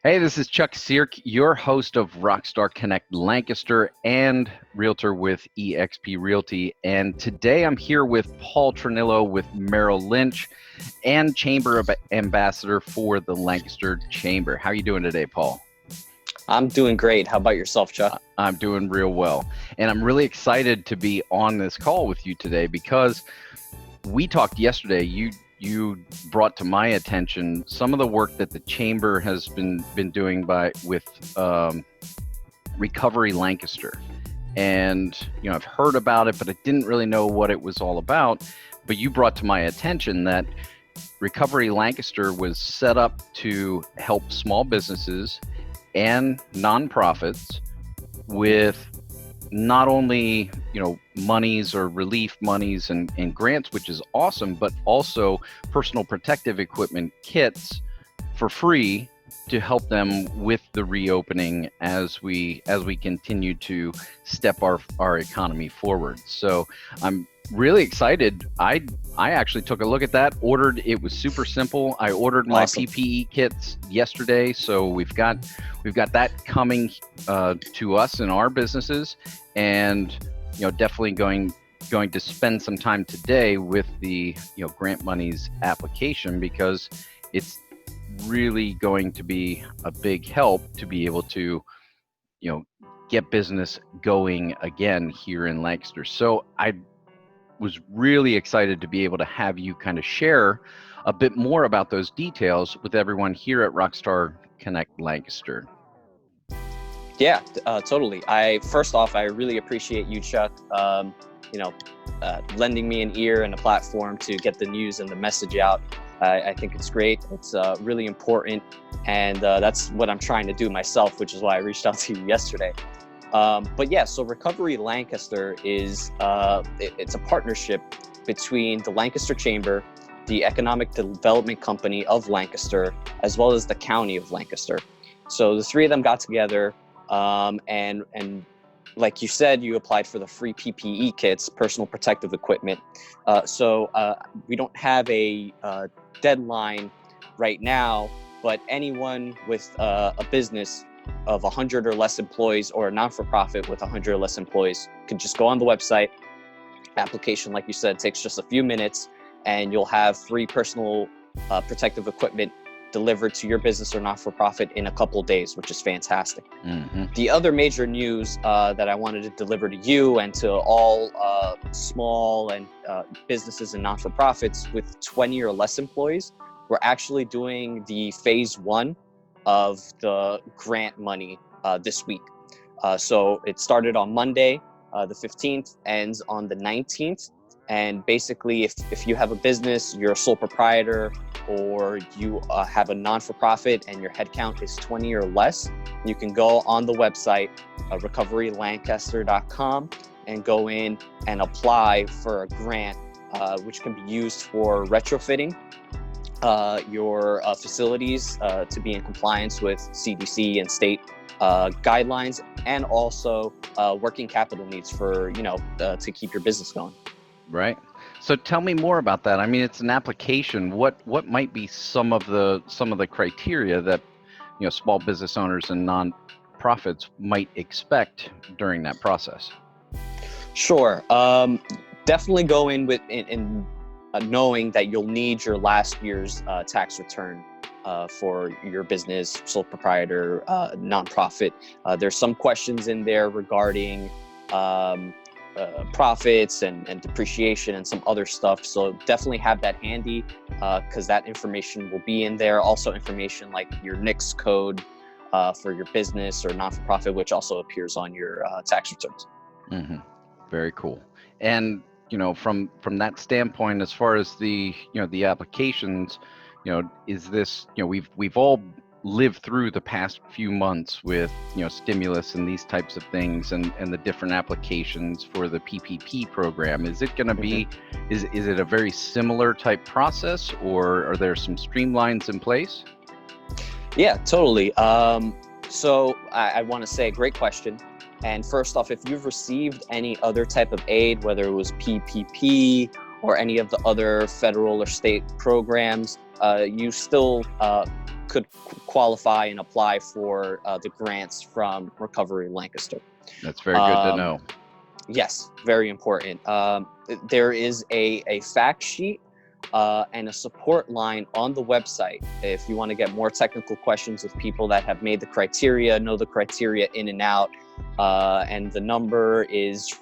Hey, this is Chuck Seark, your host of Rockstar Connect Lancaster and realtor with eXp Realty. And today I'm here with Paul Tronilo with Merrill, Lynch, and Ambassador for the Lancaster Chamber. How are you doing today, Paul? I'm doing great. How about yourself, Chuck? I'm doing real well. And I'm really excited to be on this call with you today because we talked yesterday. You brought to my attention some of the work that the Chamber has been doing with Recovery Lancaster. And, I've heard about it, but I didn't really know what it was all about. But you brought to my attention that Recovery Lancaster was set up to help small businesses and nonprofits with not only, monies or relief monies and grants, which is awesome, but also personal protective equipment kits for free to help them with the reopening as we continue to step our economy forward. So I'm really excited. I actually took a look at that, ordered. It was super simple. I ordered my Awesome. PPE kits yesterday, so we've got that coming to us in our businesses, and definitely going to spend some time today with the grant monies application, because it's really going to be a big help to be able to get business going again here in Lancaster. So I was really excited to be able to have you kind of share a bit more about those details with everyone here at Rockstar Connect Lancaster. Yeah, totally. First off, I really appreciate you, Chuck, lending me an ear and a platform to get the news and the message out. I think it's great. It's really important. And that's what I'm trying to do myself, which is why I reached out to you yesterday. But yeah, so Recovery Lancaster is it's a partnership between the Lancaster Chamber, the Economic Development Company of Lancaster, as well as the County of Lancaster. So the three of them got together, and like you said, you applied for the free PPE kits, personal protective equipment. So we don't have a deadline right now, but anyone with a business of 100 or less employees, or a non-for-profit with 100 or less employees, can just go on the website. Application, like you said, takes just a few minutes, and you'll have free personal protective equipment delivered to your business or not-for-profit in a couple of days, which is fantastic. Mm-hmm. The other major news that I wanted to deliver to you and to all small and businesses and not-for-profits with 20 or less employees, we're actually doing the phase 1 of the grant money this week. So it started on Monday, the 15th, ends on the 19th. And basically, if you have a business, you're a sole proprietor, or you have a non-for-profit and your headcount is 20 or less, you can go on the website, recoverylancaster.com, and go in and apply for a grant, which can be used for retrofitting your facilities to be in compliance with CDC and state guidelines, and also working capital needs for to keep your business going. Right. So tell me more about that. I mean, it's an application. What might be some of the criteria that small business owners and nonprofits might expect during that process? Sure. Definitely go in with knowing that you'll need your last year's tax return for your business, sole proprietor, nonprofit. There's some questions in there regarding profits and depreciation and some other stuff. So definitely have that handy, because that information will be in there. Also information like your NICS code for your business or not-for-profit, which also appears on your tax returns. Mm-hmm. Very cool. And from that standpoint, as far as the the applications, is this we've all lived through the past few months with stimulus and these types of things, and the different applications for the PPP program. Is it going to be is it a very similar type process, or are there some streamlines in place? Yeah, totally. So I want to say, great question. And first off, if you've received any other type of aid, whether it was PPP or any of the other federal or state programs, you still could qualify and apply for the grants from Recovery Lancaster. That's very good to know. Yes, very important. There is a fact sheet and a support line on the website if you want to get more technical questions with people that have made the criteria, know the criteria in and out. And the number is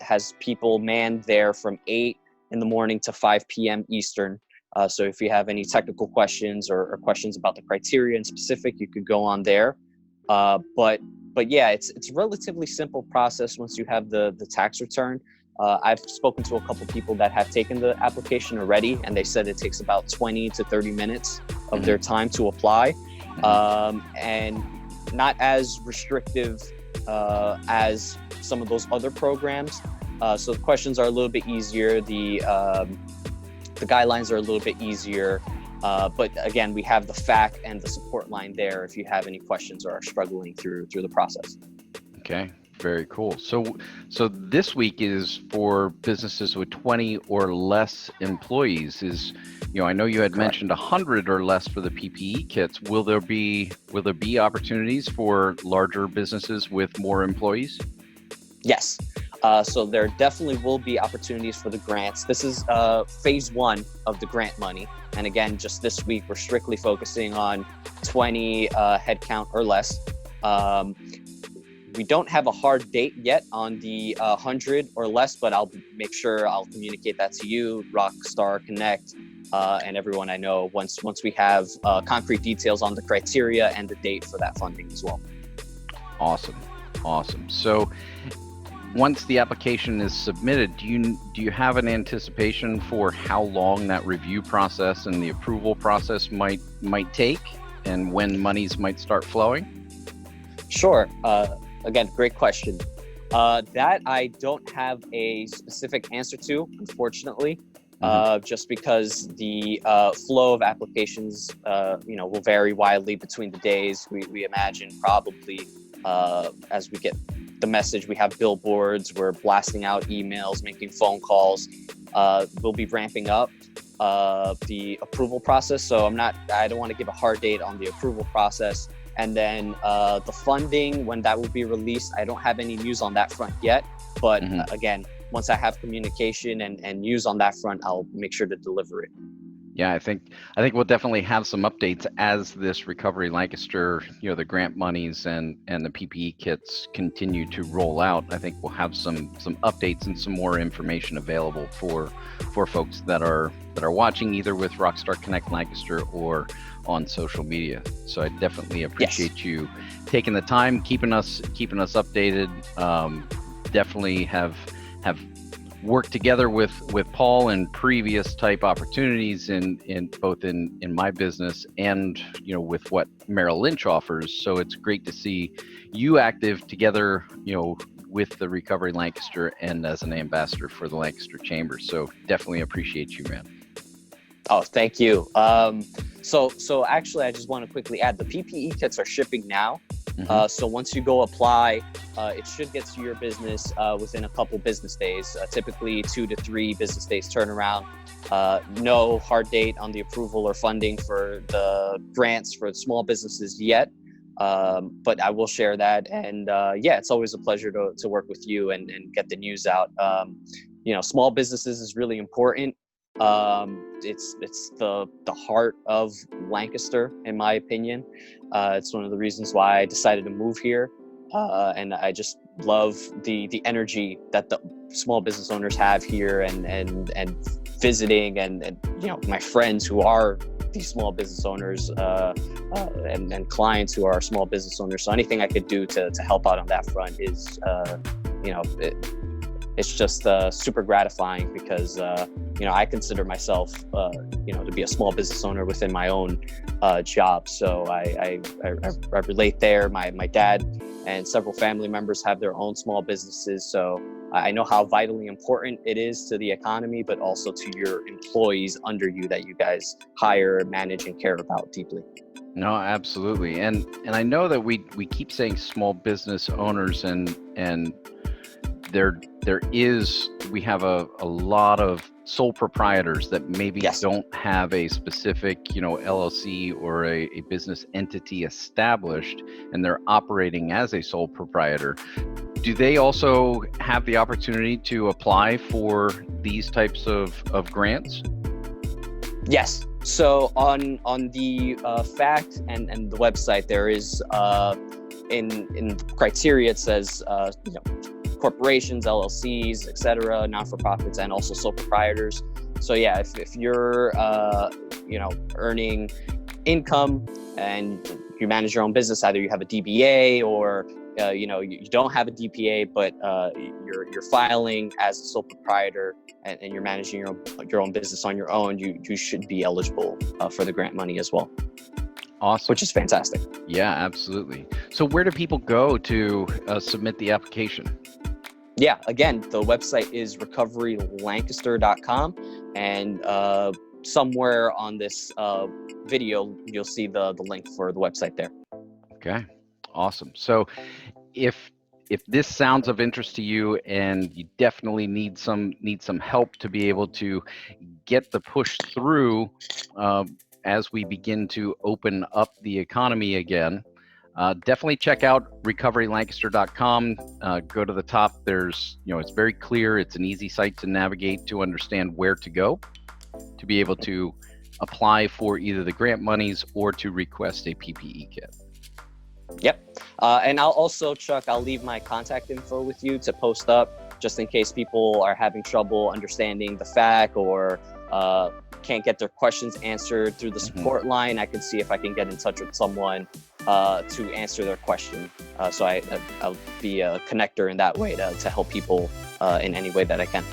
has people manned there from 8 in the morning to 5 p.m. Eastern. So if you have any technical questions or questions about the criteria in specific, you could go on there. But yeah, it's a relatively simple process once you have the tax return. I've spoken to a couple people that have taken the application already, and they said it takes about 20 to 30 minutes of their time to apply, and not as restrictive as some of those other programs. So the questions are a little bit easier. The guidelines are a little bit easier. But again, we have the FAQ and the support line there if you have any questions or are struggling through the process. Okay, very cool. So this week is for businesses with 20 or less employees. I know you had mentioned 100 or less for the PPE kits. Will there be opportunities for larger businesses with more employees? Yes. So there definitely will be opportunities for the grants. This is phase 1 of the grant money. And again, just this week, we're strictly focusing on 20 headcount or less. We don't have a hard date yet on the 100 or less, but I'll make sure I'll communicate that to you, Rockstar Connect, and everyone I know once we have concrete details on the criteria and the date for that funding as well. Awesome. So once the application is submitted, do you have an anticipation for how long that review process and the approval process might take, and when monies might start flowing? Sure. Again, great question. That I don't have a specific answer to, unfortunately, just because the flow of applications, will vary widely between the days. We imagine probably as we get the message, we have billboards, we're blasting out emails, making phone calls. We'll be ramping up the approval process. So I don't want to give a hard date on the approval process. And then the funding, when that will be released, I don't have any news on that front yet. But again, once I have communication and news on that front, I'll make sure to deliver it. Yeah, I think we'll definitely have some updates as this Recovery Lancaster, the grant monies and the PPE kits continue to roll out. I think we'll have some updates and some more information available for folks that are watching either with Rockstar Connect Lancaster or on social media. So I definitely appreciate you taking the time, keeping us updated. Definitely have worked together with Paul in previous type opportunities in both in my business and with what Merrill Lynch offers. So it's great to see you active together, with the Recovery Lancaster and as an ambassador for the Lancaster Chamber. So definitely appreciate you, man. Oh, thank you. So actually, I just want to quickly add, the PPE kits are shipping now. So once you go apply, it should get to your business within a couple business days, typically 2 to 3 business days turnaround. No hard date on the approval or funding for the grants for small businesses yet, but I will share that. And it's always a pleasure to work with you and get the news out. Small businesses is really important. It's the heart of Lancaster, in my opinion. It's one of the reasons why I decided to move here, and I just love the energy that the small business owners have here, and visiting and my friends who are these small business owners and clients who are small business owners. So anything I could do to help out on that front is it's just super gratifying because I consider myself to be a small business owner within my own job. So I relate there. My dad and several family members have their own small businesses, so I know how vitally important it is to the economy, but also to your employees under you that you guys hire, manage, and care about deeply. No, absolutely. And I know that we keep saying small business owners, and we have a lot of sole proprietors that maybe Yes. don't have a specific, LLC or a business entity established, and they're operating as a sole proprietor. Do they also have the opportunity to apply for these types of grants? Yes. So on the fact and the website, there is in criteria, it says corporations, LLCs, etc., non-for-profits, and also sole proprietors. So yeah, if you're earning income and you manage your own business, either you have a DBA or you don't have a DPA, but you're filing as a sole proprietor and you're managing your own business on your own, you should be eligible for the grant money as well. Awesome. Which is fantastic. Yeah, absolutely. So where do people go to submit the application? Yeah, again, the website is recoverylancaster.com, and somewhere on this video, you'll see the link for the website there. Okay, awesome. So if this sounds of interest to you and you definitely need some help to be able to get the push through as we begin to open up the economy again, definitely check out recoverylancaster.com. Go to the top. There's, it's very clear. It's an easy site to navigate to understand where to go to be able to apply for either the grant monies or to request a PPE kit. Yep. And I'll also, Chuck, I'll leave my contact info with you to post up just in case people are having trouble understanding the FAQ or can't get their questions answered through the support line. I can see if I can get in touch with someone to answer their question. So I'll be a connector in that way to help people in any way that I can.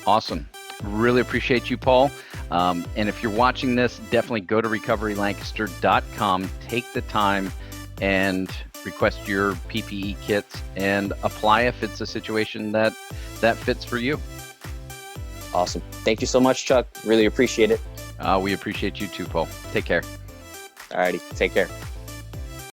Awesome. Really appreciate you, Paul. And if you're watching this, definitely go to recoverylancaster.com, take the time and request your PPE kits and apply if it's a situation that fits for you. Awesome. Thank you so much, Chuck. Really appreciate it. We appreciate you too, Paul. Take care. Alrighty. Take care.